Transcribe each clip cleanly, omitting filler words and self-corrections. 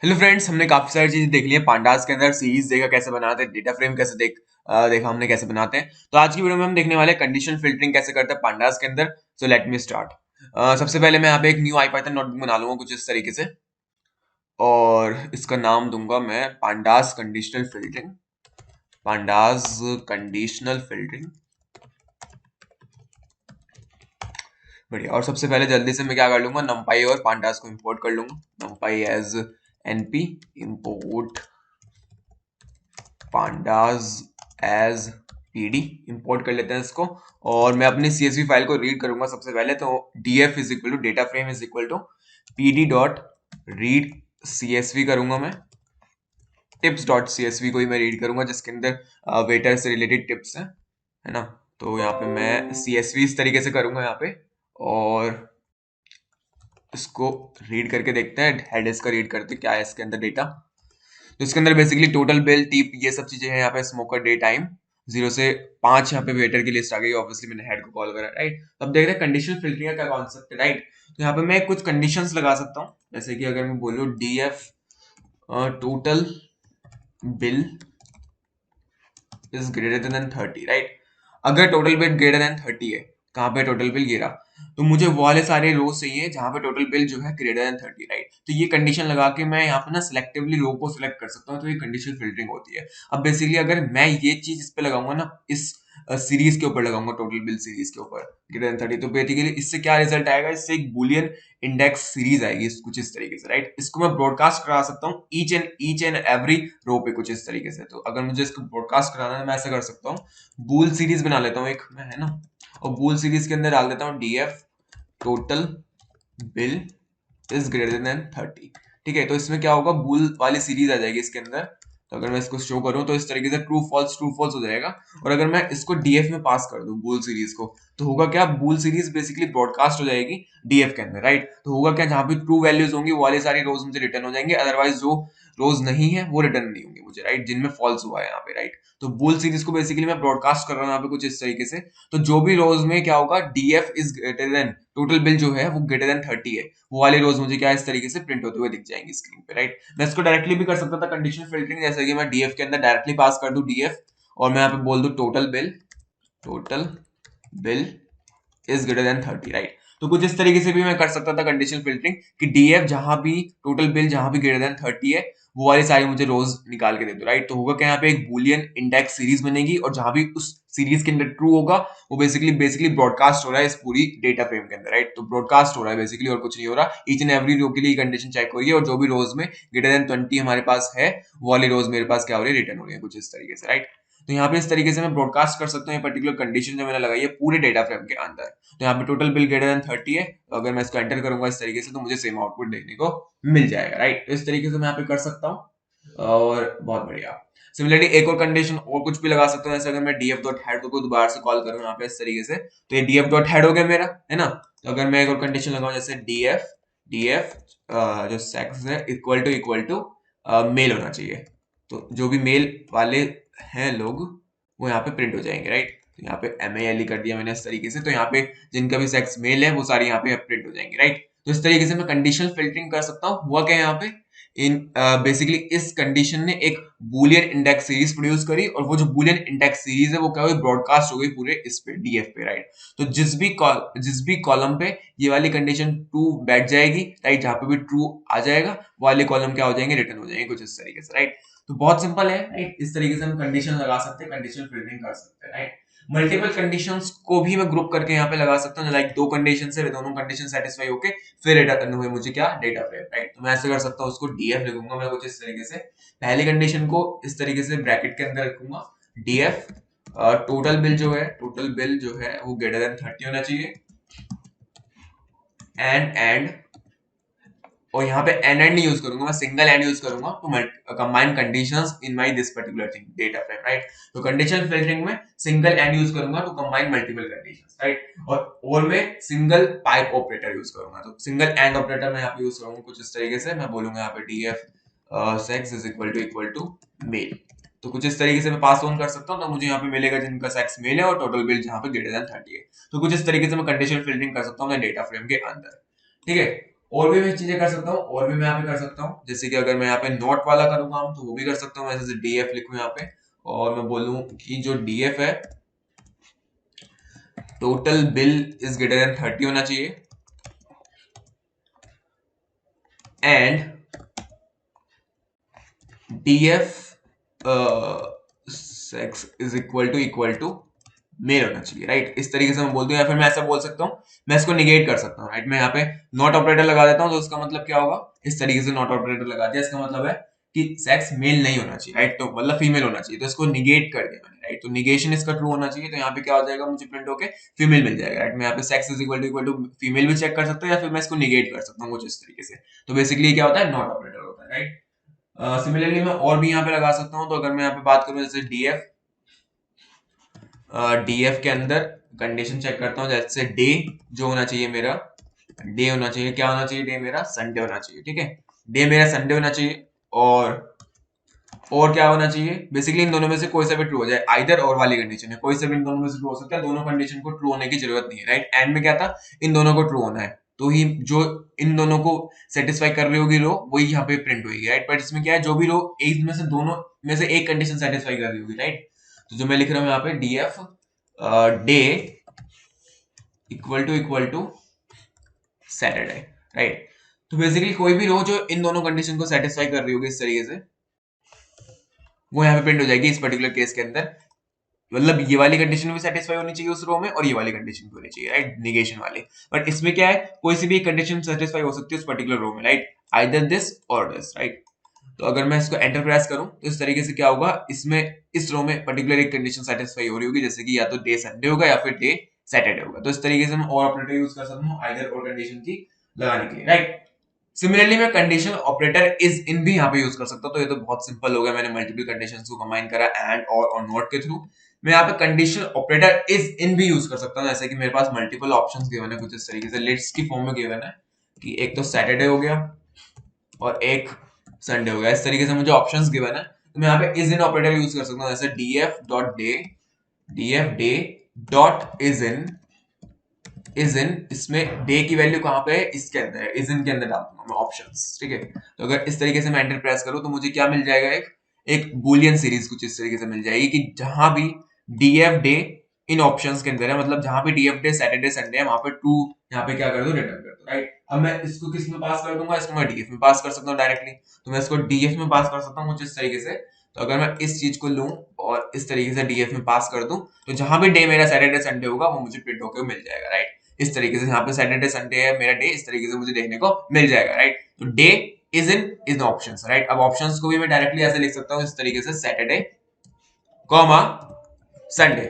Hello friends, हमने काफी सारी चीजें देख ली है। पांडास के अंदर सीरीज देखा कैसे बनाते हैं, डेटा फ्रेम कैसे देखा हमने कैसे बनाते हैं। तो आज की वीडियो में हम देखने वाले हैं कंडीशन फिल्टरिंग कैसे करते हैं पांडास के अंदर। So let me start. सबसे पहले मैं यहाँ पे एक न्यू आईपाइथन नोटबुक बना लूंगा कुछ इस तरीके से, और इसका नाम दूंगा मैं pandas conditional filtering. Pandas conditional filtering, बढ़िया। और सबसे पहले जल्दी से मैं क्या कर लूंगा, नंपाई और पांडास को इंपोर्ट कर लूंगा। NumPy as np import pandas as pd, import कर लेते हैं इसको। और मैं अपनी csv फाइल को रीड करूंगा सबसे पहले। तो df is equal to data frame is equal to pd dot read csv करूंगा मैं। टिप्स डॉट csv को ही मैं रीड करूंगा, जिसके अंदर वेटर से रिलेटेड टिप्स हैं, है ना। तो यहाँ पे मैं csv इस तरीके से करूंगा यहाँ पे, और इसको रीड करके देखते हैं। हेड इसका रीड करते हैं क्या है इसके अंदर डेटा। तो इसके अंदर बेसिकली टोटल बिल, टिप, ये सब चीजें हैं। यहाँ पे स्मोकर डे टाइम 0 से 5, यहाँ पे वेटर की लिस्ट आ गई। ऑब्वियसली मैंने हेड को कॉल करा, राइट। तो अब देखते हैं कंडीशनल फिल्टरिंग का क्या कॉन्सेप्ट है, राइट। तो यहाँ पे मैं कुछ कंडीशंस लगा सकता हूँ, जैसे कि अगर मैं बोलूँ df total bill is greater than 30, right. अगर टोटल बिल ग्रेटर देन 30 है, कहाँ पे टोटल बिल गिरा, तो मुझे वो वाले सारे रोज चाहिए जहां पे टोटल बिल जो है ग्रेटर देन 30, राइट। तो ये कंडीशन लगा के मैं यहाँ पे ना सिलेक्टिवली रो को सिलेक्ट कर सकता हूँ। तो ये कंडीशन फिल्टरिंग होती है। अब बेसिकली अगर मैं ये चीज इस पे लगाऊंगा ना, इस सीरीज के ऊपर लगाऊंगा, टोटल बिल सीरीज के ऊपर ग्रेटर देन 30, तो बेसिकली इससे क्या रिजल्ट आएगा, इससे एक बुलियन इंडेक्स सीरीज आएगी कुछ इस तरीके से, राइट। इसको मैं ब्रॉडकास्ट करा सकता हूँ ईच एंड एवरी रो पे कुछ इस तरीके से। तो अगर मुझे इसको ब्रॉडकास्ट कराना है, मैं ऐसा कर सकता हूँ, बूल सीरीज बना लेता हूँ एक मैं, है ना। और बूल सीरीज के अंदर डाल देता हूँ df total bill is greater than 30। ठीक है, तो इसमें क्या होगा, बूल वाली सीरीज आ जाएगी इसके अंदर। तो अगर मैं इसको शो करूं तो इस तरीके से ट्रू फॉल्स हो जाएगा। और अगर मैं इसको डीएफ में पास कर दूं बूल सीरीज को, तो होगा क्या, बूल सीरीज बेसिकली ब्रॉडकास्ट हो जाएगी डीएफ के अंदर, राइट। तो होगा क्या, जहां भी ट्रू वैल्यूज होंगी वो वाले सारी रोज मुझे रिटर्न हो जाएंगे, अदरवाइज जो रोज नहीं है वो रिटर्न नहीं होंगे मुझे, राइट, जिनमें फॉल्स हुआ है यहाँ पे, राइट। तो बूल सीरीज को बेसिकली मैं ब्रॉडकास्ट कर रहा हूँ यहाँ पे कुछ इस तरीके से। तो जो भी रोज में क्या होगा, DF is greater then total bill जो है वो ग्रेटर देन 30 है, वो वाले रोज मुझे क्या इस तरीके से प्रिंट होते हुए दिख जाएंगे स्क्रीन पे, राइट। मैं इसको डायरेक्टली भी कर सकता था कंडीशनल फिल्टरिंग, जैसे कि मैं डीएफ के अंदर डायरेक्टली पास कर दूं डीएफ, और मैं यहाँ पे बोल दूं total bill is greater than 30, right. तो कुछ इस तरीके से भी मैं कर सकता था कंडीशनल फिल्टरिंग, कि डीएफ जहां भी, टोटल बिल जहां भी ग्रेटर देन 30 है, वो वाली सारी मुझे रोज निकाल के दे दो, राइट। तो होगा क्या, यहाँ पे एक बुलियन इंडेक्स सीरीज बनेगी, और जहां भी उस सीरीज के अंदर ट्रू होगा, वो बेसिकली ब्रॉडकास्ट हो रहा है इस पूरी डेटा फ्रेम के अंदर, राइट। तो ब्रॉडकास्ट हो रहा है बेसिकली, और कुछ नहीं हो रहा। ईच एंड एवरी रो के लिए कंडीशन चेक हो रही है, और जो भी रोज में ग्रेटर देन 20 हमारे पास है, वो वाली रोज मेरे पास क्या हो रही है, रिटर्न हो रही है कुछ इस तरीके से, राइट। तो यहाँ पे इस तरीके से मैं ब्रॉडकास्ट कर सकता हूँ ये पर्टिकुलर कंडीशन जो मैंने लगाई है पूरे डेटा फ्रेम के अंदर। तो यहाँ पे टोटल बिल ग्रेटर देन 30 है, तो अगर मैं इसको एंटर करूंगा इस तरीके से, तो मुझे सेम आउटपुट देखने को मिल जाएगा, राइट। तो इस तरीके से मैं यहाँ पे कर सकता हूँ, और बहुत बढ़िया। सिमिलरली एक और कंडीशन और कुछ भी लगा सकता हूँ, जैसे अगर मैं df डॉट हेड को दोबारा से कॉल करूँ यहाँ पे इस तरीके से, तो ये df डॉट हेड हो गया मेरा, है ना। तो अगर मैं एक और कंडीशन लगाऊं, जैसे df जो सेक्स है इक्वल टू मेल होना चाहिए, तो जो भी मेल वाले हैं लोग, वो यहाँ पे प्रिंट हो जाएंगे, राइट। तो यहाँ पे MALE कर दिया मैंने इस तरीके से, तो यहाँ पे जिनका भी सेक्स मेल है वो सारे यहाँ पे प्रिंट हो जाएंगे, राइट। तो इस तरीके से मैं कंडीशनल फिल्टरिंग कर सकता हूँ। हुआ क्या यहाँ पे, इन बेसिकली इस कंडीशन ने एक बुलियन इंडेक्स सीरीज प्रोड्यूस करी, और वो जो बुलियन इंडेक्स सीरीज है वो क्या हुई, ब्रॉडकास्ट हो गई पूरे इस पे डीएफ पे, राइट। तो जिस भी कॉलम पे ये वाली कंडीशन ट्रू बैठ जाएगी, राइट, जहां पे भी ट्रू आ जाएगा, वो वाले कॉलम क्या हो जाएंगे, रिटर्न हो जाएंगे कुछ इस तरीके से, राइट। तो बहुत सिंपल है, राइट। इस तरीके से हम कंडीशन लगा सकते हैं, कंडीशन फिल्टरिंग कर सकते हैं, राइट। मल्टीपल कंडीशंस को भी मैं ग्रुप करके यहाँ पे लगा सकता हूँ, लाइक दो कंडीशन है, दोनों कंडीशन सेटिस्फाई होके फिर रिटर्न हुए मुझे क्या, डेटा फ्रेम, राइट। तो मैं ऐसे कर सकता हूँ, उसको डीएफ लिखूंगा मैं कुछ इस तरीके से। पहली कंडीशन को इस तरीके से ब्रैकेट के अंदर रखूंगा, डीएफ टोटल बिल जो है वो ग्रेटर देन 30 होना चाहिए, एंड और यहाँ पे एन एंड नहीं यूज करूंगा, मैं सिंगल एंड यूज करूंगा to combine conditions in my this particular thing data frame, right. तो कंडीशन फिल्टरिंग में सिंगल एंड यूज करूंगा to combine multiple conditions, right. और मैं सिंगल पाइप ऑपरेटर यूज करूंगा, तो सिंगल एंड ऑपरेटर मैं यहाँ पे यूज करूंगा कुछ इस तरीके से। मैं बोलूंगा यहाँ पे df sex is equal to male. तो कुछ इस तरीके से मैं पास ऑन कर सकता हूँ, तो मुझे यहाँ पे मिलेगा जिनका सेक्स मेल है, और टोटल बिल जहाँ पे ग्रेटर देन 30 है। तो कुछ इस तरीके से मैं कंडीशन फिल्टरिंग कर सकता हूँ डेटा फ्रेम के अंदर, ठीक है। और भी मैं चीजें कर सकता हूँ, और भी मैं यहाँ पे कर सकता हूँ, जैसे कि अगर मैं यहाँ पे नॉट वाला करूँ काम तो वो भी कर सकता हूँ, जैसे डीएफ लिखूँ यहाँ पे और मैं बोलूँ कि जो डीएफ है total bill is greater than 30 होना चाहिए and DF sex is equal to male होना चाहिए, राइट। इस तरीके से मैं बोल दूं, या फिर मैं ऐसा बोल सकता हूँ, मैं इसको निगेट कर सकता हूँ, राइट। मैं यहाँ पे नॉट ऑपरेटर लगा देता हूँ तो उसका मतलब क्या होगा, इस तरीके से नॉट ऑपरेटर लगा दिया, इसका मतलब है कि सेक्स मेल नहीं होना चाहिए, राइट, तो मतलब फीमेल होना चाहिए, तो इसको निगेट कर दिया मैंने, राइट। तो निगेशन इसका ट्रू होना चाहिए, तो यहाँ पे क्या हो जाएगा, मुझे प्रिंट होके फीमेल मिल जाएगा, राइट। मैं यहाँ पे sex is equal to female भी चेक कर सकता हूँ, या फिर मैं इसको निगेट कर सकता हूँ कुछ इस तरीके से। तो बेसिकली क्या होता है, नॉट ऑपरेटर होता है, राइट। सिमिलरली मैं और भी यहाँ पे लगा सकता हूँ, तो अगर मैं यहाँ पे बात करूँ जैसे डीएफ के अंदर कंडीशन चेक करता हूँ, जैसे डे जो होना चाहिए मेरा, डे होना चाहिए, क्या होना चाहिए, डे मेरा संडे होना चाहिए, ठीक है, डे मेरा संडे होना चाहिए। और क्या होना चाहिए, बेसिकली इन दोनों में से कोई सा भी ट्रू हो जाए, आइदर और वाली कंडीशन है, कोई सा भी इन दोनों में से ट्रू हो सकता है, दोनों कंडीशन को ट्रू होने की जरूरत नहीं है, राइट। एंड में क्या था, इन दोनों को ट्रू होना है, तो ही जो इन दोनों को सेटिस्फाई कर रही होगी रो वही यहाँ पे प्रिंट होगी, राइट। बट इसमें क्या है, जो भी रो एक में से दोनों में से एक कंडीशन सेटिस्फाई कर रही होगी, राइट। तो जो मैं लिख रहा हूँ यहाँ पे DF day equal to Saturday, right. तो बेसिकली कोई भी रो जो इन दोनों कंडीशन को सेटिस्फाई कर रही होगी इस तरीके से, वो यहाँ पे प्रिंट हो जाएगी इस पर्टिकुलर केस के अंदर। मतलब ये वाली कंडीशन भी सेटिस्फाई होनी चाहिए उस रो में, और ये वाली कंडीशन भी होनी चाहिए, राइट, निगेशन वाली। बट इसमें क्या है, कोई सी भी कंडीशन सेटिस्फाई हो सकती है उस पर्टिकुलर रो में, राइट, आइदर दिस और दिस, राइट। तो अगर मैं इसको एंटर प्रेस करूं तो इस तरीके से क्या होगा, इसमें इस रो में पर्टिकुलर एक कंडीशन सेटिस्फाई हो रही होगी, जैसे कि या तो डे संडे होगा या फिर डे सैटरडे होगा। तो इस तरीके से मैं और ऑपरेटर यूज कर सकता हूँ आइदर और कंडीशन की लगाने के लिए, राइट। सिमिलरली मैं कंडीशन ऑपरेटर इज इन भी यहाँ पे यूज कर सकता हूँ, तो ये तो बहुत सिंपल हो गया, मैंने मल्टीपल कंडीशंस को कंबाइन करा एंड और नॉट के थ्रू। मैं यहाँ पे कंडीशन ऑपरेटर इज इन भी यूज कर सकता हूँ, जैसे कि मेरे पास मल्टीपल ऑप्शंस गिवन है कुछ इस तरीके से, लिस्ट की फॉर्म में गिवन है कि एक तो सैटरडे हो गया और एक संडे हो गया, इस तरीके से मुझे ऑप्शंस गिवन है, तो मैं यहाँ पे इज इन ऑपरेटर यूज कर सकता हूँ, जैसे DF day dot is in, इसमें डे की वैल्यू कहाँ पे है, इसके अंदर है, इज इन के अंदर डालूंगा मैं ऑप्शंस, ठीक है। तो अगर इस तरीके से मैं एंटर प्रेस करूँ तो मुझे क्या मिल जाएगा, एक एक बुलियन सीरीज कुछ इस तरीके से मिल जाएगी कि जहां भी डीएफ डे इन ऑप्शंस के अंदर है, मतलब जहां पे डीएफ डे सैटरडे संडे है वहां पे ट्रू यहाँ पे क्या कर दो, रिटर्न कर दो, राइट। अब मैं इसको किस में पास कर दूंगा, इसको मैं डीएफ में पास कर सकता हूँ डायरेक्टली, तो मैं इसको डीएफ में पास कर सकता हूँ कुछ इस तरीके से। तो अगर मैं इस चीज को लूं और इस तरीके से डीएफ में पास कर दूं, तो जहां भी डे मेरा सैटरडे संडे होगा वो मुझे प्रिंट होकर मिल जाएगा, राइट। इस तरीके से यहाँ पे सैटरडे संडे है मेरा डे, इस तरीके से मुझे देखने को मिल जाएगा, राइट। तो day is in options, right. अब ऑप्शंस को भी मैं डायरेक्टली ऐसे लिख सकता हूँ इस तरीके से, सैटरडे कॉमा संडे,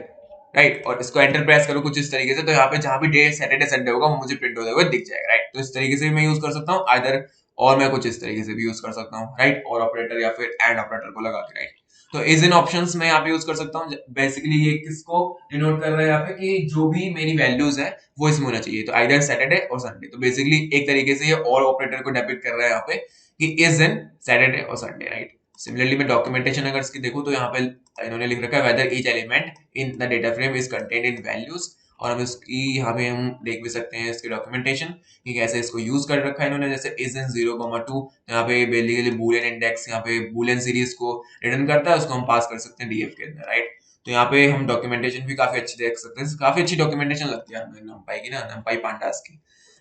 राइट। और इसको एंटर प्रेस करो कुछ इस तरीके से, तो यहाँ पे जहां भी डे सैटरडे संडे होगा वो मुझे प्रिंट होते हुए दिख जाएगा, राइट। तो इस तरीके से भी मैं यूज कर सकता हूँ आइदर, और मैं कुछ इस तरीके से भी यूज कर सकता हूँ, राइट, और ऑपरेटर या फिर एंड ऑपरेटर को लगा के, राइट। तो इज इन ऑप्शंस मैं यहाँ पे यूज कर सकता हूँ, बेसिकली ये किसको डिनोट कर रहा है यहाँ पे, कि जो भी मेरी वैल्यूज है वो इसमें होना चाहिए, तो आइदर सैटरडे और संडे। तो बेसिकली एक तरीके से ये और ऑपरेटर को डेपिक्ट कर रहा है यहाँ पे कि इज इन सैटरडे और संडे, राइट। सिमिलरली मैं डॉक्यूमेंटेशन अगर इसकी देखूं तो यहाँ पे इन्होंने लिख रखा है whether each element in the data frame is contained in values, और हम इसकी यहाँ पे हम देख भी सकते हैं इसकी डॉक्यूमेंटेशन कि कैसे इसको यूज कर रखा है इन्होंने, जैसे इज इन 0,2, यहाँ पे बेसिकली बूलियन इंडेक्स, यहाँ पे बूलियन सीरीज को रिटर्न करता है, उसको हम पास कर सकते हैं डीएफ के अंदर, राइट। तो यहाँ पे हम डॉक्यूमेंटेशन भी काफी अच्छी देख सकते हैं, काफी अच्छी डॉक्यूमेंटेशन लगती है हमें नंपाई की ना, नंपाई पांडास की,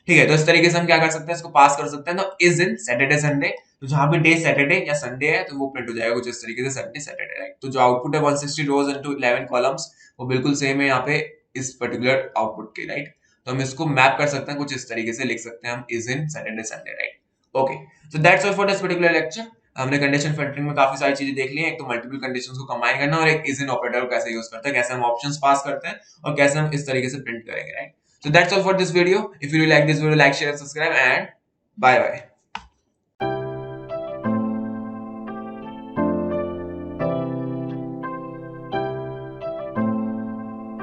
ठीक है। तो इस तरीके से हम क्या कर सकते हैं, इसको पास कर सकते हैं, तो इज इन सैटरडे संडे, तो जहां पे डे सैटरडे या संडे है तो वो प्रिंट हो जाएगा कुछ इस तरीके से, संडे सैटरडे, राइट। तो जो आउटपुट है 160 रोज इनटू 11 कॉलम्स, वो बिल्कुल सेम है यहाँ पे इस पर्टिकुलर आउटपुट के, राइट। तो हम इसको मैप कर सकते हैं कुछ इस तरीके से, लिख सकते हैं हम is in Saturday Sunday, right. Okay, so that's all for this particular lecture. हमने कंडीशन फिल्टरिंग में काफी सारी चीजें देख ली हैं, एक तो मल्टीपल कंडीशंस को कंबाइन करना, और एक इज इन ऑपरेटर को कैसे यूज करते हैं, कैसे हम ऑप्शंस पास करते हैं, और कैसे हम इस तरीके से प्रिंट करेंगे, right. So that's all for this video. If you like this video, like, share, and subscribe, and bye bye.